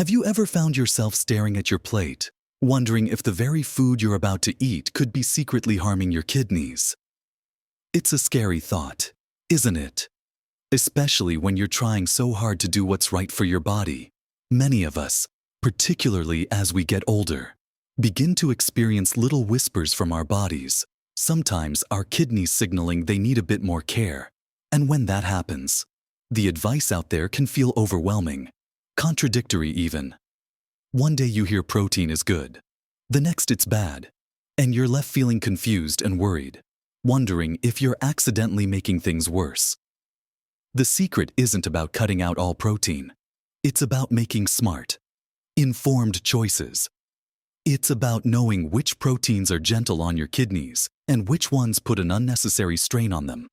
Have you ever found yourself staring at your plate, wondering if the very food you're about to eat could be secretly harming your kidneys? It's a scary thought, isn't it? Especially when you're trying so hard to do what's right for your body. Many of us, particularly as we get older, begin to experience little whispers from our bodies, sometimes our kidneys signaling they need a bit more care. And when that happens, the advice out there can feel overwhelming, contradictory even. One day you hear protein is good, the next it's bad, and you're left feeling confused and worried, wondering if you're accidentally making things worse. The secret isn't about cutting out all protein. It's about making smart, informed choices. It's about knowing which proteins are gentle on your kidneys and which ones put an unnecessary strain on them.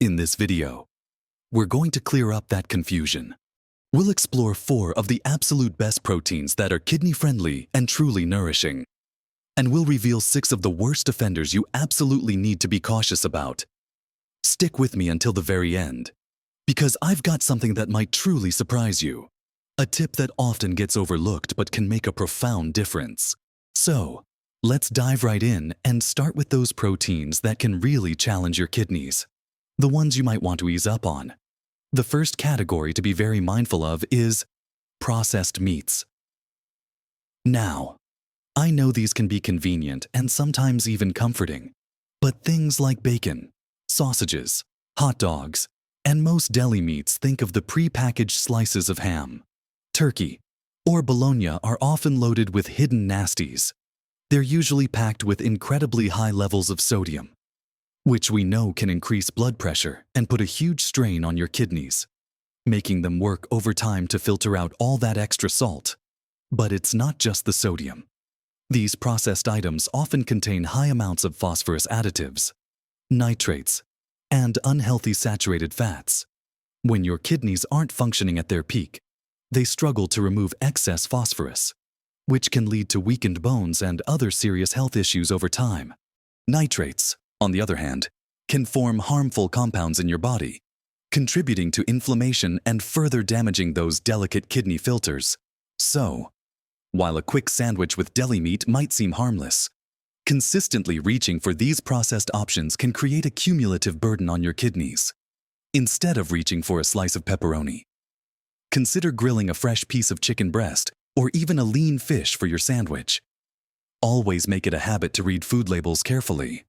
In this video, we're going to clear up that confusion. We'll explore 4 of the absolute best proteins that are kidney-friendly and truly nourishing. And we'll reveal 6 of the worst offenders you absolutely need to be cautious about. Stick with me until the very end, because I've got something that might truly surprise you. A tip that often gets overlooked but can make a profound difference. So, let's dive right in and start with those proteins that can really challenge your kidneys. The ones you might want to ease up on. The first category to be very mindful of is processed meats. Now, I know these can be convenient and sometimes even comforting, but things like bacon, sausages, hot dogs, and most deli meats, think of the pre-packaged slices of ham, turkey, or bologna, are often loaded with hidden nasties. They're usually packed with incredibly high levels of sodium, which we know can increase blood pressure and put a huge strain on your kidneys, making them work overtime to filter out all that extra salt. But it's not just the sodium. These processed items often contain high amounts of phosphorus additives, nitrates, and unhealthy saturated fats. When your kidneys aren't functioning at their peak, they struggle to remove excess phosphorus, which can lead to weakened bones and other serious health issues over time. Nitrates, on the other hand, can form harmful compounds in your body, contributing to inflammation and further damaging those delicate kidney filters. So, while a quick sandwich with deli meat might seem harmless, consistently reaching for these processed options can create a cumulative burden on your kidneys. Instead of reaching for a slice of pepperoni, consider grilling a fresh piece of chicken breast or even a lean fish for your sandwich. Always make it a habit to read food labels carefully,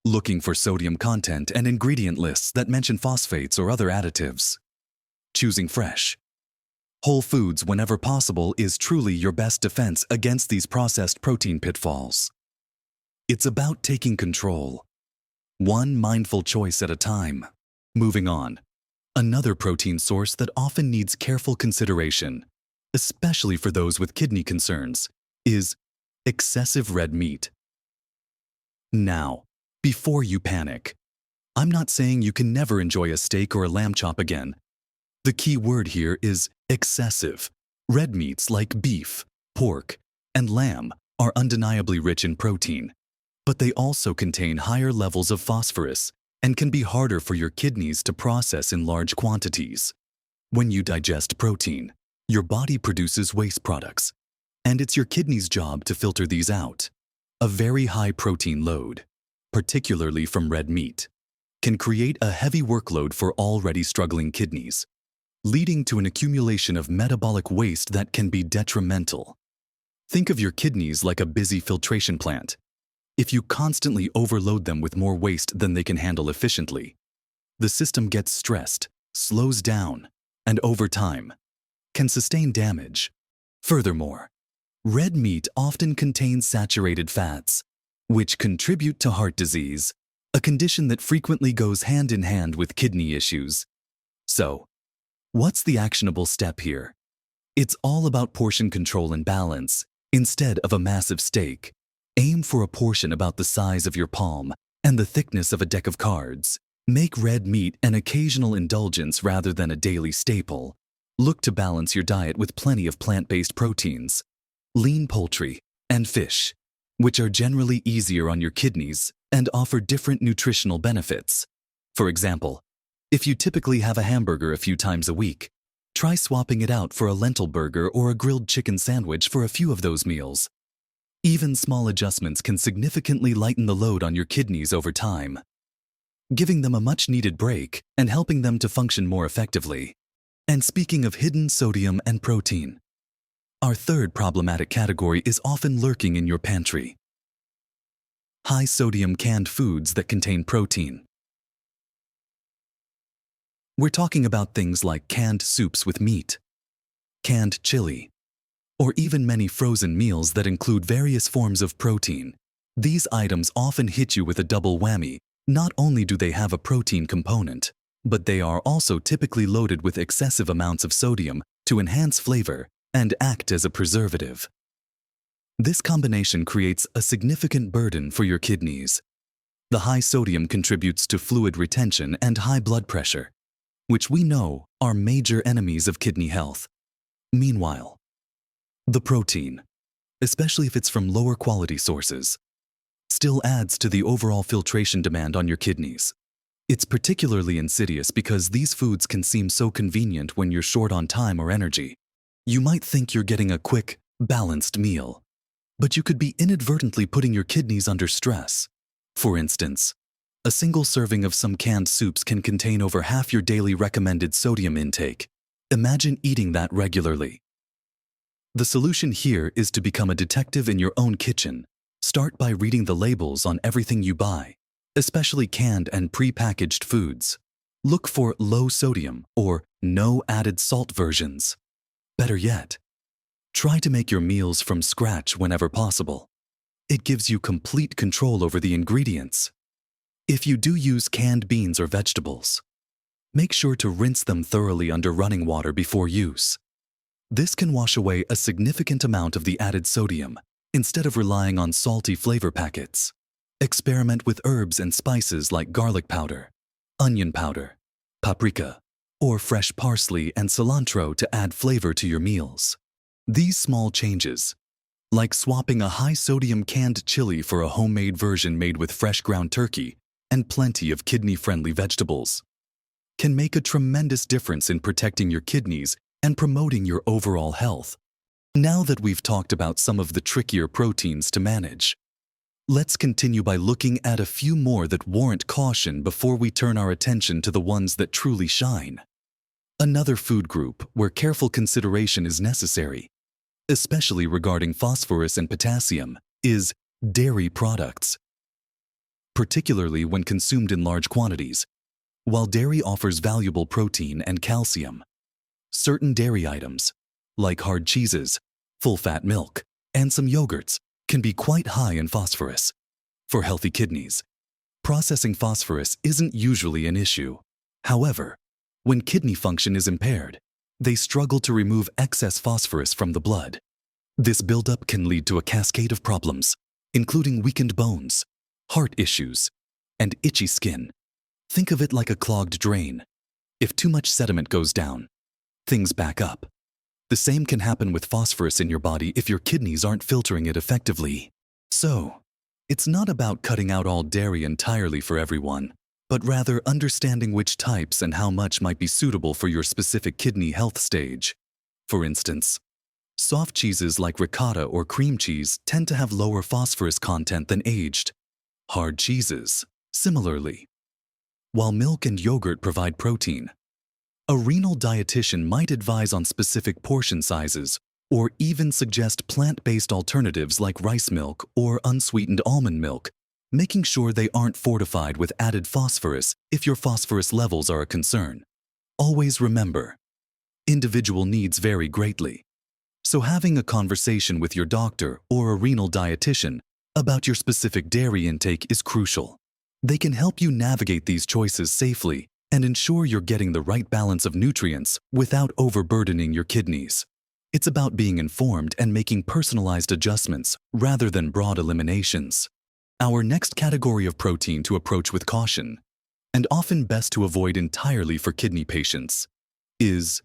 looking for sodium content and ingredient lists that mention phosphates or other additives. Choosing fresh, whole foods whenever possible is truly your best defense against these processed protein pitfalls. It's about taking control, one mindful choice at a time. Moving on, another protein source that often needs careful consideration, especially for those with kidney concerns, is excessive red meat. Now, before you panic, I'm not saying you can never enjoy a steak or a lamb chop again. The key word here is excessive. Red meats like beef, pork, and lamb are undeniably rich in protein, but they also contain higher levels of phosphorus and can be harder for your kidneys to process in large quantities. When you digest protein, your body produces waste products, and it's your kidneys' job to filter these out. A very high protein load, particularly from red meat, can create a heavy workload for already struggling kidneys, leading to an accumulation of metabolic waste that can be detrimental. Think of your kidneys like a busy filtration plant. If you constantly overload them with more waste than they can handle efficiently, the system gets stressed, slows down, and over time, can sustain damage. Furthermore, red meat often contains saturated fats, which contribute to heart disease, a condition that frequently goes hand in hand with kidney issues. So, what's the actionable step here? It's all about portion control and balance. Instead of a massive steak, aim for a portion about the size of your palm and the thickness of a deck of cards. Make red meat an occasional indulgence rather than a daily staple. Look to balance your diet with plenty of plant-based proteins, lean poultry, and fish, which are generally easier on your kidneys and offer different nutritional benefits. For example, if you typically have a hamburger a few times a week, Try swapping it out for a lentil burger or a grilled chicken sandwich for a few of those meals. Even small adjustments can significantly lighten the load on your kidneys over time, giving them a much-needed break and helping them to function more effectively. And speaking of hidden sodium and protein, our third problematic category is often lurking in your pantry. High-sodium canned foods that contain protein. We're talking about things like canned soups with meat, canned chili, or even many frozen meals that include various forms of protein. These items often hit you with a double whammy. Not only do they have a protein component, but they are also typically loaded with excessive amounts of sodium to enhance flavor and act as a preservative. This combination creates a significant burden for your kidneys. The high sodium contributes to fluid retention and high blood pressure, which we know are major enemies of kidney health. Meanwhile, the protein, especially if it's from lower quality sources, still adds to the overall filtration demand on your kidneys. It's particularly insidious because these foods can seem so convenient when you're short on time or energy. You might think you're getting a quick, balanced meal, but you could be inadvertently putting your kidneys under stress. For instance, a single serving of some canned soups can contain over half your daily recommended sodium intake. Imagine eating that regularly. The solution here is to become a detective in your own kitchen. Start by reading the labels on everything you buy, especially canned and pre-packaged foods. Look for low sodium or no added salt versions. Better yet, try to make your meals from scratch whenever possible. It gives you complete control over the ingredients. If you do use canned beans or vegetables, make sure to rinse them thoroughly under running water before use. This can wash away a significant amount of the added sodium instead of relying on salty flavor packets. Experiment with herbs and spices like garlic powder, onion powder, paprika, or fresh parsley and cilantro to add flavor to your meals. These small changes, like swapping a high-sodium canned chili for a homemade version made with fresh ground turkey and plenty of kidney-friendly vegetables, can make a tremendous difference in protecting your kidneys and promoting your overall health. Now that we've talked about some of the trickier proteins to manage, let's continue by looking at a few more that warrant caution before we turn our attention to the ones that truly shine. Another food group where careful consideration is necessary, especially regarding phosphorus and potassium, is dairy products. Particularly when consumed in large quantities. While dairy offers valuable protein and calcium, certain dairy items, like hard cheeses, full-fat milk, and some yogurts, can be quite high in phosphorus. For healthy kidneys, processing phosphorus isn't usually an issue. However, when kidney function is impaired, they struggle to remove excess phosphorus from the blood. This buildup can lead to a cascade of problems, including weakened bones, heart issues, and itchy skin. Think of it like a clogged drain. If too much sediment goes down, things back up. The same can happen with phosphorus in your body if your kidneys aren't filtering it effectively. So, it's not about cutting out all dairy entirely for everyone, but rather understanding which types and how much might be suitable for your specific kidney health stage. For instance, soft cheeses like ricotta or cream cheese tend to have lower phosphorus content than aged. Hard cheeses, similarly. While milk and yogurt provide protein, a renal dietitian might advise on specific portion sizes or even suggest plant-based alternatives like rice milk or unsweetened almond milk, making sure they aren't fortified with added phosphorus if your phosphorus levels are a concern. Always remember, individual needs vary greatly, so having a conversation with your doctor or a renal dietitian about your specific dairy intake is crucial. They can help you navigate these choices safely and ensure you're getting the right balance of nutrients without overburdening your kidneys. It's about being informed and making personalized adjustments rather than broad eliminations. Our next category of protein to approach with caution, and often best to avoid entirely for kidney patients, is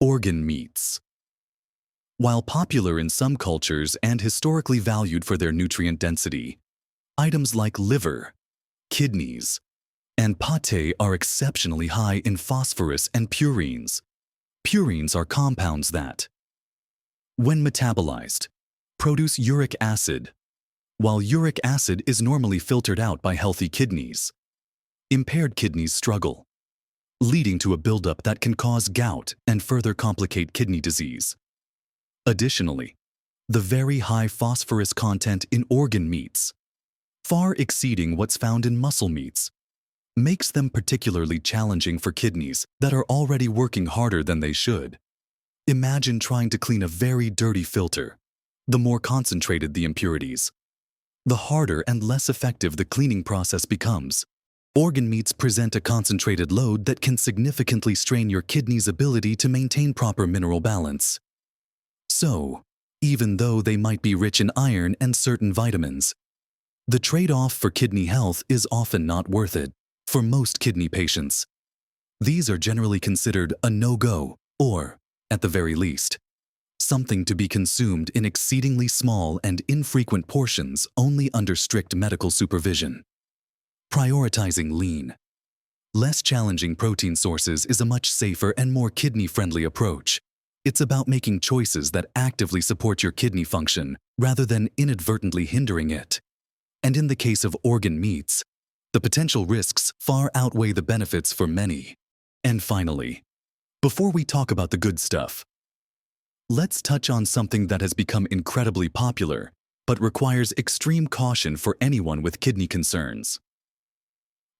organ meats. While popular in some cultures and historically valued for their nutrient density, items like liver, kidneys, and pate are exceptionally high in phosphorus and purines. Purines are compounds that, when metabolized, produce uric acid, while uric acid is normally filtered out by healthy kidneys. Impaired kidneys struggle, leading to a buildup that can cause gout and further complicate kidney disease. Additionally, the very high phosphorus content in organ meats, far exceeding what's found in muscle meats, makes them particularly challenging for kidneys that are already working harder than they should. Imagine trying to clean a very dirty filter. The more concentrated the impurities, the harder and less effective the cleaning process becomes. Organ meats present a concentrated load that can significantly strain your kidney's ability to maintain proper mineral balance. So, even though they might be rich in iron and certain vitamins, the trade-off for kidney health is often not worth it. For most kidney patients, these are generally considered a no-go or, at the very least, something to be consumed in exceedingly small and infrequent portions only under strict medical supervision. Prioritizing lean, less challenging protein sources is a much safer and more kidney-friendly approach. It's about making choices that actively support your kidney function rather than inadvertently hindering it. And in the case of organ meats, the potential risks far outweigh the benefits for many. And finally, before we talk about the good stuff, let's touch on something that has become incredibly popular, but requires extreme caution for anyone with kidney concerns.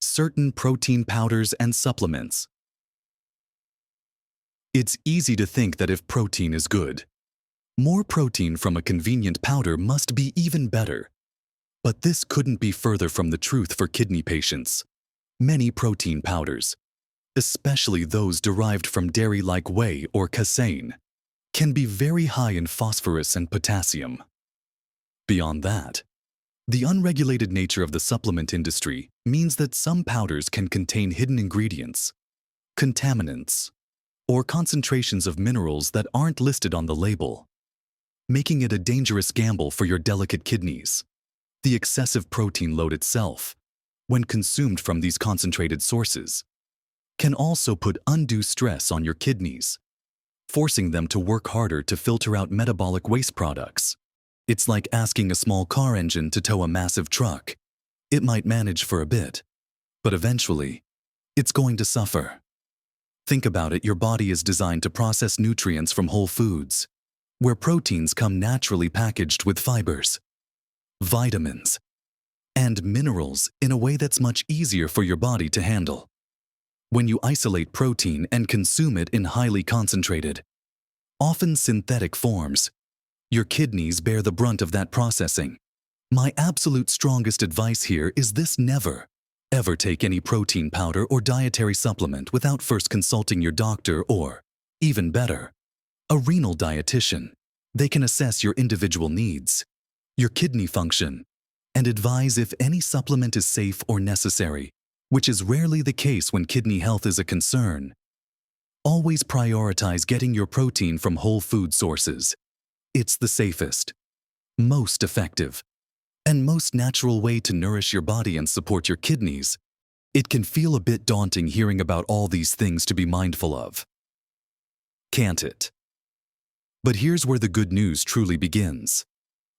Certain protein powders and supplements. It's easy to think that if protein is good, more protein from a convenient powder must be even better. But this couldn't be further from the truth for kidney patients. Many protein powders, especially those derived from dairy like whey or casein, can be very high in phosphorus and potassium. Beyond that, the unregulated nature of the supplement industry means that some powders can contain hidden ingredients, contaminants, or concentrations of minerals that aren't listed on the label, making it a dangerous gamble for your delicate kidneys. The excessive protein load itself, when consumed from these concentrated sources, can also put undue stress on your kidneys, forcing them to work harder to filter out metabolic waste products. It's like asking a small car engine to tow a massive truck. It might manage for a bit, but eventually, it's going to suffer. Think about it, your body is designed to process nutrients from whole foods, where proteins come naturally packaged with fibers, vitamins, and minerals in a way that's much easier for your body to handle. When you isolate protein and consume it in highly concentrated, often synthetic forms, your kidneys bear the brunt of that processing. My absolute strongest advice here is this: never, ever take any protein powder or dietary supplement without first consulting your doctor or, even better, a renal dietitian. They can assess your individual needs, your kidney function, and advise if any supplement is safe or necessary, which is rarely the case when kidney health is a concern. Always prioritize getting your protein from whole food sources. It's the safest, most effective, and most natural way to nourish your body and support your kidneys. It can feel a bit daunting hearing about all these things to be mindful of, can't it? But here's where the good news truly begins.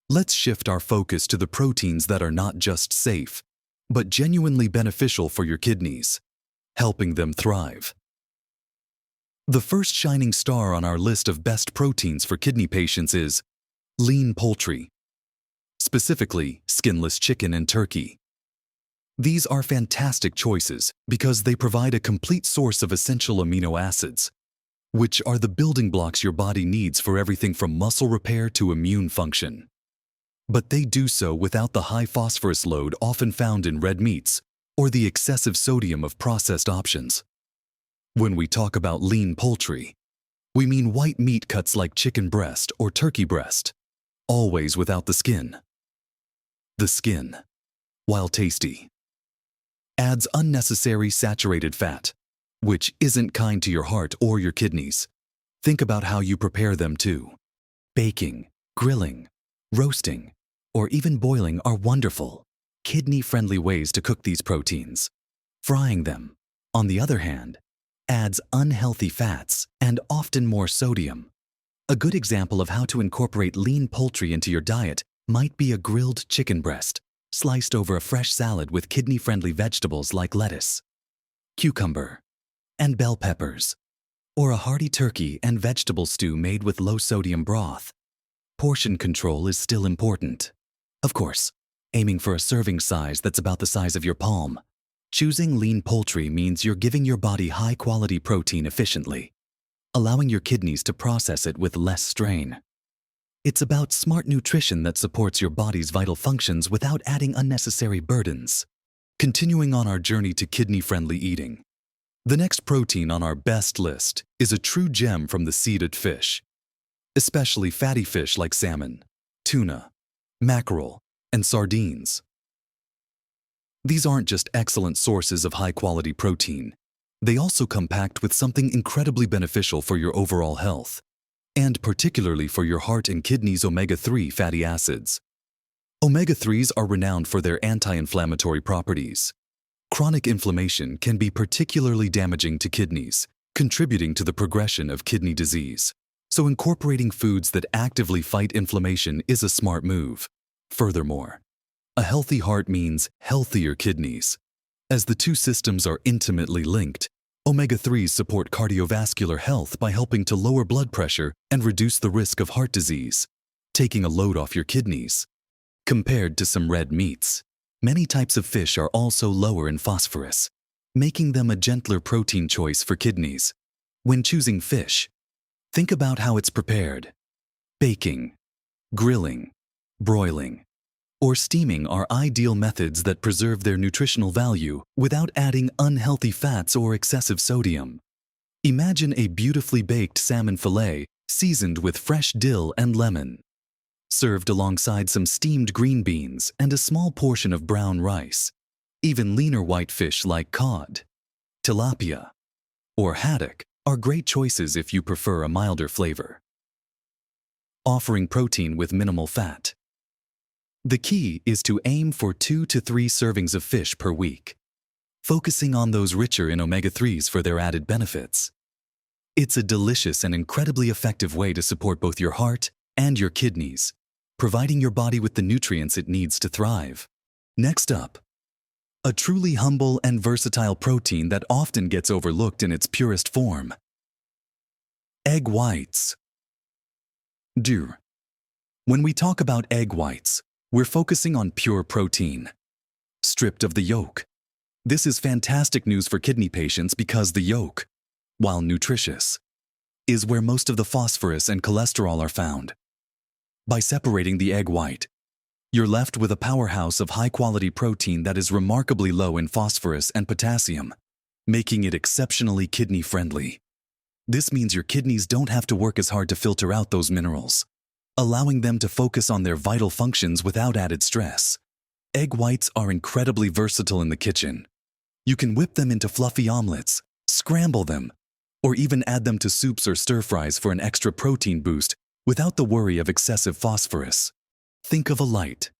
Let's shift our focus to the proteins that are not just safe, but genuinely beneficial for your kidneys, helping them thrive. The first shining star on our list of best proteins for kidney patients is lean poultry, specifically skinless chicken and turkey. These are fantastic choices because they provide a complete source of essential amino acids, which are the building blocks your body needs for everything from muscle repair to immune function. But they do so without the high phosphorus load often found in red meats or the excessive sodium of processed options. When we talk about lean poultry, we mean white meat cuts like chicken breast or turkey breast, always without the skin. The skin, while tasty, adds unnecessary saturated fat, which isn't kind to your heart or your kidneys. Think about how you prepare them too. Baking, grilling, roasting, or even boiling are wonderful, kidney-friendly ways to cook these proteins. Frying them, on the other hand, adds unhealthy fats and often more sodium. A good example of how to incorporate lean poultry into your diet might be a grilled chicken breast, sliced over a fresh salad with kidney-friendly vegetables like lettuce, cucumber, and bell peppers, or a hearty turkey and vegetable stew made with low-sodium broth. Portion control is still important. Of course, aiming for a serving size that's about the size of your palm. Choosing lean poultry means you're giving your body high-quality protein efficiently, allowing your kidneys to process it with less strain. It's about smart nutrition that supports your body's vital functions without adding unnecessary burdens. Continuing on our journey to kidney-friendly eating, the next protein on our best list is a true gem from the seeded fish, especially fatty fish like salmon, tuna, mackerel, and sardines. These aren't just excellent sources of high-quality protein. They also come packed with something incredibly beneficial for your overall health, and particularly for your heart and kidneys: omega-3 fatty acids. Omega-3s are renowned for their anti-inflammatory properties. Chronic inflammation can be particularly damaging to kidneys, contributing to the progression of kidney disease. So incorporating foods that actively fight inflammation is a smart move. Furthermore, a healthy heart means healthier kidneys. As the two systems are intimately linked, omega-3s support cardiovascular health by helping to lower blood pressure and reduce the risk of heart disease, taking a load off your kidneys. Compared to some red meats, many types of fish are also lower in phosphorus, making them a gentler protein choice for kidneys. When choosing fish, think about how it's prepared. Baking, grilling, broiling, or steaming are ideal methods that preserve their nutritional value without adding unhealthy fats or excessive sodium. Imagine a beautifully baked salmon fillet seasoned with fresh dill and lemon, served alongside some steamed green beans and a small portion of brown rice. Even leaner white fish like cod, tilapia, or haddock are great choices if you prefer a milder flavor. Offering protein with minimal fat. The key is to aim for 2 to 3 servings of fish per week, focusing on those richer in omega-3s for their added benefits. It's a delicious and incredibly effective way to support both your heart and your kidneys, providing your body with the nutrients it needs to thrive. Next up, a truly humble and versatile protein that often gets overlooked in its purest form. Egg whites. When we talk about egg whites, we're focusing on pure protein, stripped of the yolk. This is fantastic news for kidney patients because the yolk, while nutritious, is where most of the phosphorus and cholesterol are found. By separating the egg white, you're left with a powerhouse of high-quality protein that is remarkably low in phosphorus and potassium, making it exceptionally kidney-friendly. This means your kidneys don't have to work as hard to filter out those minerals, allowing them to focus on their vital functions without added stress. Egg whites are incredibly versatile in the kitchen. You can whip them into fluffy omelets, scramble them, or even add them to soups or stir-fries for an extra protein boost without the worry of excessive phosphorus. Think of a light,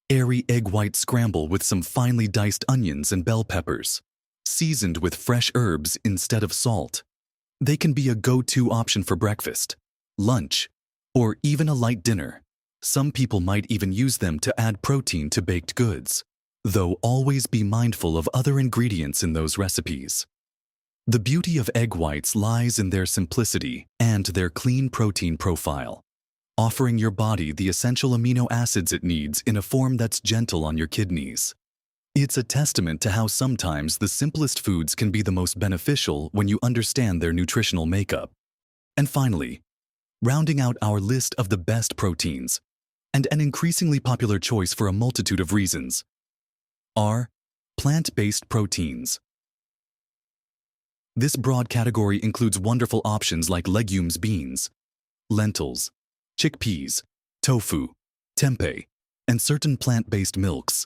airy egg white scramble with some finely diced onions and bell peppers, seasoned with fresh herbs instead of salt. They can be a go-to option for breakfast, lunch, or even a light dinner. Some people might even use them to add protein to baked goods, though always be mindful of other ingredients in those recipes. The beauty of egg whites lies in their simplicity and their clean protein profile, offering your body the essential amino acids it needs in a form that's gentle on your kidneys. It's a testament to how sometimes the simplest foods can be the most beneficial when you understand their nutritional makeup. And finally, rounding out our list of the best proteins, and an increasingly popular choice for a multitude of reasons, are plant-based proteins. This broad category includes wonderful options like legumes, beans, lentils, chickpeas, tofu, tempeh, and certain plant-based milks.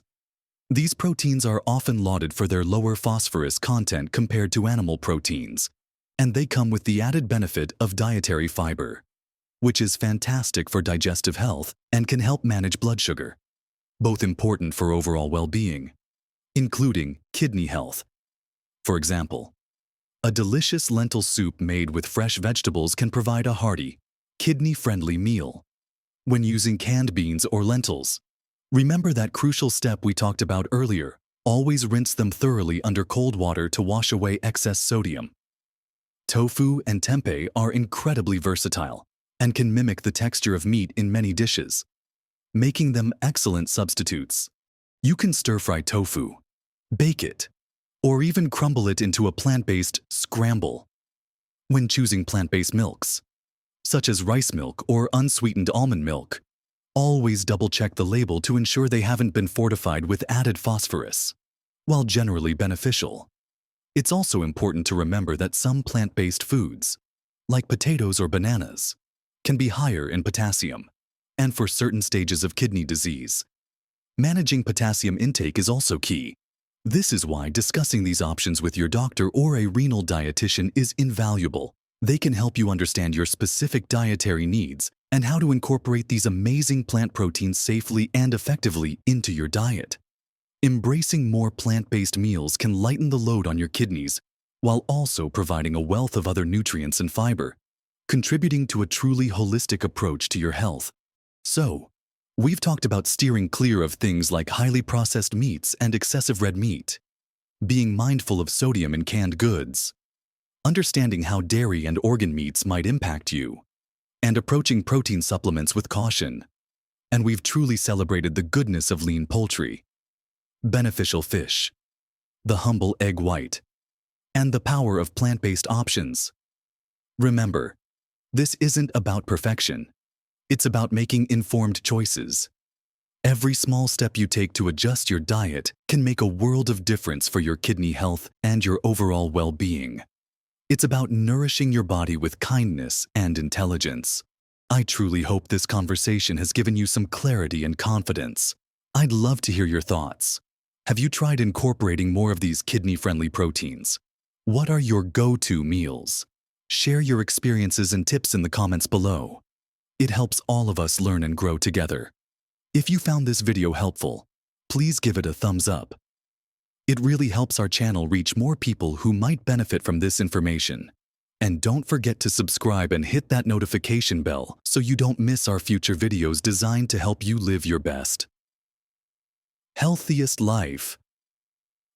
These proteins are often lauded for their lower phosphorus content compared to animal proteins, and they come with the added benefit of dietary fiber, which is fantastic for digestive health and can help manage blood sugar, both important for overall well-being, including kidney health. For example, A delicious lentil soup made with fresh vegetables can provide a hearty, kidney-friendly meal. When using canned beans or lentils, remember that crucial step we talked about earlier. Always rinse them thoroughly under cold water to wash away excess sodium. Tofu and tempeh are incredibly versatile and can mimic the texture of meat in many dishes, making them excellent substitutes. You can stir-fry tofu, bake it, or even crumble it into a plant-based scramble. When choosing plant-based milks, such as rice milk or unsweetened almond milk, always double-check the label to ensure they haven't been fortified with added phosphorus. While generally beneficial, it's also important to remember that some plant-based foods, like potatoes or bananas, can be higher in potassium, and for certain stages of kidney disease, managing potassium intake is also key. This is why discussing these options with your doctor or a renal dietitian is invaluable. They can help you understand your specific dietary needs and how to incorporate these amazing plant proteins safely and effectively into your diet. Embracing more plant-based meals can lighten the load on your kidneys while also providing a wealth of other nutrients and fiber, contributing to a truly holistic approach to your health. So, we've talked about steering clear of things like highly processed meats and excessive red meat, being mindful of sodium in canned goods, understanding how dairy and organ meats might impact you, and approaching protein supplements with caution. And we've truly celebrated the goodness of lean poultry, beneficial fish, the humble egg white, and the power of plant-based options. Remember, this isn't about perfection. It's about making informed choices. Every small step you take to adjust your diet can make a world of difference for your kidney health and your overall well-being. It's about nourishing your body with kindness and intelligence. I truly hope this conversation has given you some clarity and confidence. I'd love to hear your thoughts. Have you tried incorporating more of these kidney-friendly proteins? What are your go-to meals? Share your experiences and tips in the comments below. It helps all of us learn and grow together. If you found this video helpful, please give it a thumbs up. It really helps our channel reach more people who might benefit from this information. And don't forget to subscribe and hit that notification bell so you don't miss our future videos designed to help you live your best, healthiest life.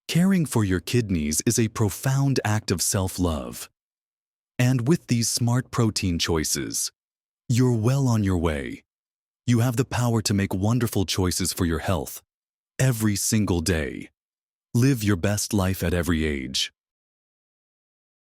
Caring for your kidneys is a profound act of self-love. And with these smart protein choices, you're well on your way. You have the power to make wonderful choices for your health every single day. Live your best life at every age.